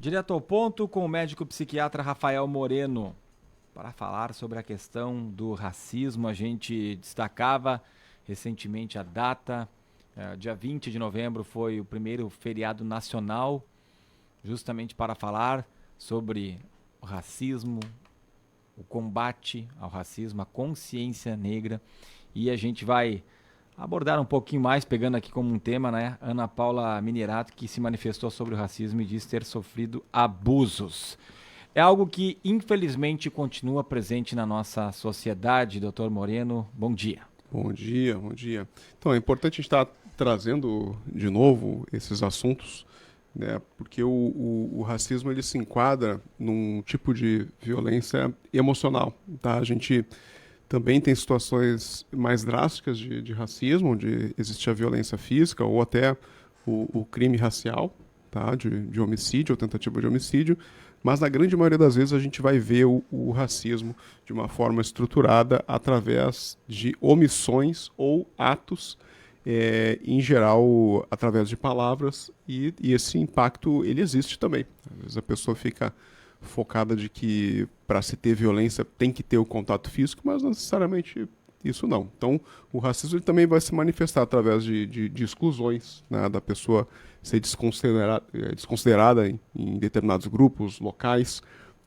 Direto ao ponto com o médico psiquiatra Rafael Moreno. Para falar sobre a questão do racismo, a gente destacava recentemente a data. Dia 20 de novembro foi o primeiro feriado nacional, justamente para falar sobre o racismo, o combate ao racismo, a consciência negra. E a gente vai abordar um pouquinho mais, pegando aqui como um tema, né, Ana Paula Minerato, que se manifestou sobre o racismo e diz ter sofrido abusos. É algo que, infelizmente, continua presente na nossa sociedade. Doutor Moreno, bom dia. Bom dia, bom dia. Então, é importante a gente estar trazendo de novo esses assuntos, né, porque o racismo ele se enquadra num tipo de violência emocional, tá? A gente também tem situações mais drásticas de racismo, onde existe a violência física ou até o crime racial, tá? De homicídio ou tentativa de homicídio, mas na grande maioria das vezes a gente vai ver o racismo de uma forma estruturada através de omissões ou atos, em geral através de palavras, e esse impacto ele existe também. Às vezes a pessoa fica focada de que para se ter violência tem que ter o contato físico, mas não necessariamente isso não. Então, o racismo ele também vai se manifestar através de exclusões, né, da pessoa ser desconsiderada em determinados grupos locais,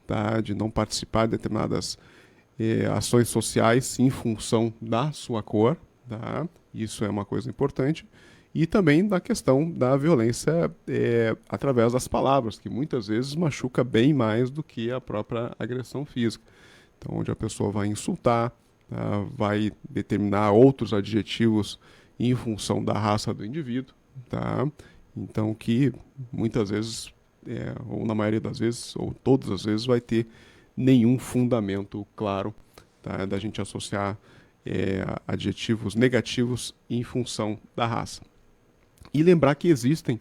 tá, de não participar de determinadas ações sociais em função da sua cor, tá, isso é uma coisa importante. E também da questão da violência através das palavras, que muitas vezes machuca bem mais do que a própria agressão física. Então, onde a pessoa vai insultar, vai determinar outros adjetivos em função da raça do indivíduo, tá? Então, que muitas vezes, ou na maioria das vezes, ou todas as vezes, vai ter nenhum fundamento claro, tá, da gente associar adjetivos negativos em função da raça. E lembrar que existem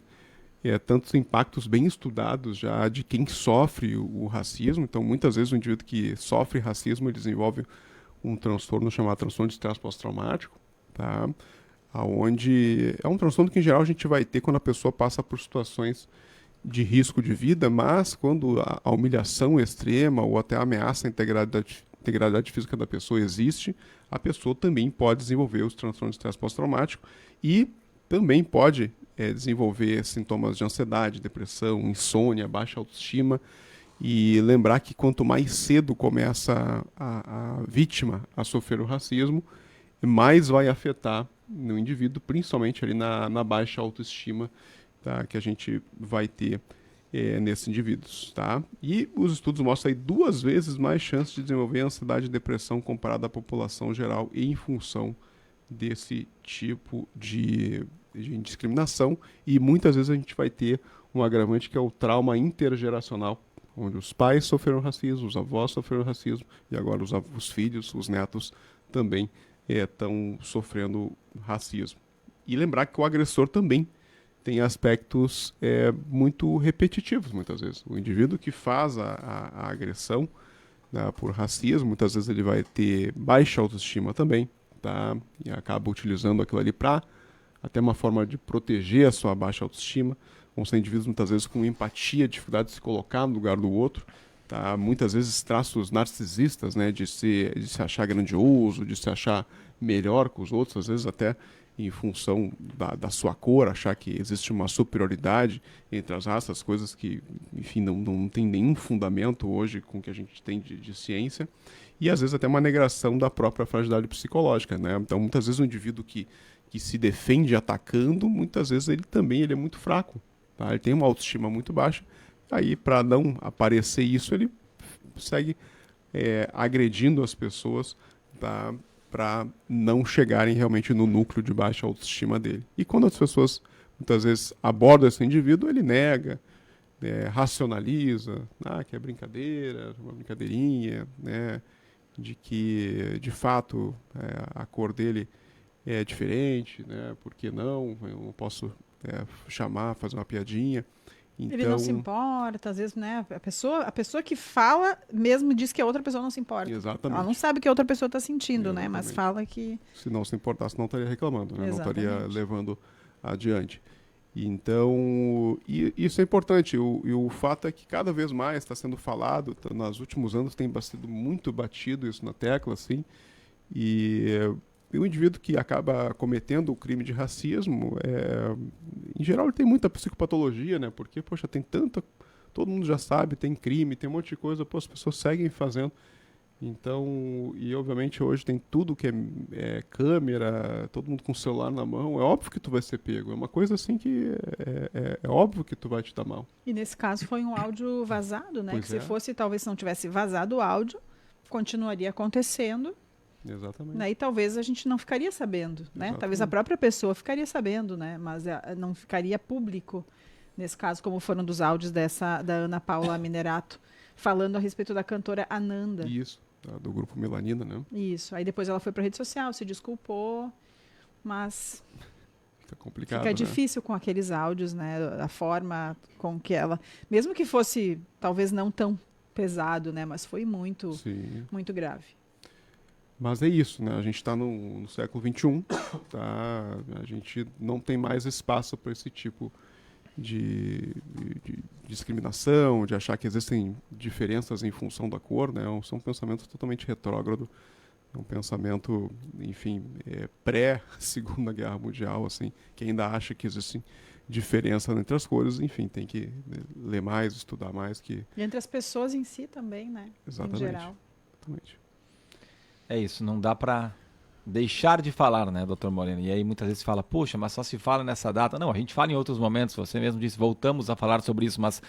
tantos impactos bem estudados já de quem sofre o racismo. Então, muitas vezes o indivíduo que sofre racismo ele desenvolve um transtorno chamado transtorno de estresse pós-traumático, tá? Onde é um transtorno que, em geral, a gente vai ter quando a pessoa passa por situações de risco de vida, mas quando a humilhação extrema ou até a ameaça à integridade física da pessoa existe, a pessoa também pode desenvolver os transtornos de estresse pós-traumático e também pode desenvolver sintomas de ansiedade, depressão, insônia, baixa autoestima. E lembrar que quanto mais cedo começa a vítima a sofrer o racismo, mais vai afetar no indivíduo, principalmente ali na baixa autoestima, tá, que a gente vai ter nesses indivíduos. Tá? E os estudos mostram aí 2 vezes mais chances de desenvolver ansiedade e depressão comparada à população geral em função desse tipo de discriminação. E muitas vezes a gente vai ter um agravante que é o trauma intergeracional, onde os pais sofreram racismo, os avós sofreram racismo, e agora os filhos, os netos também estão sofrendo racismo. E lembrar que o agressor também tem aspectos muito repetitivos, muitas vezes. O indivíduo que faz a agressão, né, por racismo, muitas vezes ele vai ter baixa autoestima também, tá? E acaba utilizando aquilo ali para até uma forma de proteger a sua baixa autoestima. Vão ser indivíduos muitas vezes com empatia, dificuldade de se colocar no lugar do outro, tá? Muitas vezes traços narcisistas, né, de se achar grandioso, de se achar melhor que os outros, às vezes até em função da sua cor, achar que existe uma superioridade entre as raças, coisas que, enfim, não tem nenhum fundamento hoje com o que a gente tem de ciência, e às vezes até uma negação da própria fragilidade psicológica, né? Então, muitas vezes o indivíduo que se defende atacando, muitas vezes ele é muito fraco, tá? Ele tem uma autoestima muito baixa, aí para não aparecer isso, ele segue agredindo as pessoas, tá? Para não chegarem realmente no núcleo de baixa autoestima dele. E quando as pessoas muitas vezes abordam esse indivíduo, ele nega, racionaliza, que é brincadeira, uma brincadeirinha, né, de que de fato a cor dele é diferente, né, por que não? Eu não posso chamar, fazer uma piadinha. Ele não se Então, importa, às vezes, né? A pessoa que fala mesmo diz que a outra pessoa não se importa. Ela não exatamente. sabe o que a outra pessoa está sentindo, né? Mas Exatamente. fala que... Se não se importasse, não estaria reclamando, né? Não estaria Exatamente. levando adiante. Então, isso é importante. O fato é que cada vez mais está sendo falado, nos últimos anos tem sido muito batido isso na tecla, assim, e o indivíduo que acaba cometendo o crime de racismo, em geral ele tem muita psicopatologia, né? Porque, poxa, tem tanta... Todo mundo já sabe, tem crime, tem um monte de coisa, pô, as pessoas seguem fazendo. Então, e obviamente hoje tem tudo que é câmera, todo mundo com o celular na mão, é óbvio que tu vai ser pego. É uma coisa assim que é óbvio que tu vai te dar mal. E nesse caso foi um áudio vazado, né? Pois que se fosse, talvez não tivesse vazado o áudio, continuaria acontecendo. Exatamente. Né? E talvez a gente não ficaria sabendo, né? Talvez a própria pessoa ficaria sabendo, né? Mas não ficaria público, nesse caso, como foram dos áudios da Ana Paula Minerato, falando a respeito da cantora Ananda. Isso, do grupo Melanina, né? Isso. Aí depois ela foi para a rede social, se desculpou, mas fica complicado, fica né? difícil com aqueles áudios, né? A forma com que ela... Mesmo que fosse, talvez não tão pesado, né? Mas foi muito, muito grave. Mas é isso, né? A gente está no século XXI, tá? A gente não tem mais espaço para esse tipo de discriminação, de achar que existem diferenças em função da cor, né? São pensamentos totalmente retrógrado, é um pensamento, enfim, pré-Segunda Guerra Mundial, assim, que ainda acha que existe diferença entre as cores, enfim, tem que ler mais, estudar mais. E entre as pessoas em si também, né? Exatamente. Em geral. Exatamente. É isso, não dá para deixar de falar, né, Dr. Moreno? E aí muitas vezes se fala, puxa, mas só se fala nessa data. Não, a gente fala em outros momentos, você mesmo disse, voltamos a falar sobre isso, mas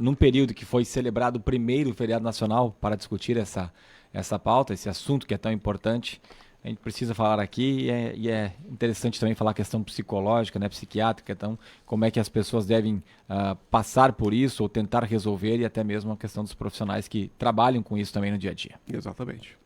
num período que foi celebrado o primeiro feriado nacional para discutir essa pauta, esse assunto que é tão importante, a gente precisa falar aqui e é interessante também falar a questão psicológica, né, psiquiátrica, então como é que as pessoas devem passar por isso ou tentar resolver e até mesmo a questão dos profissionais que trabalham com isso também no dia a dia. Exatamente.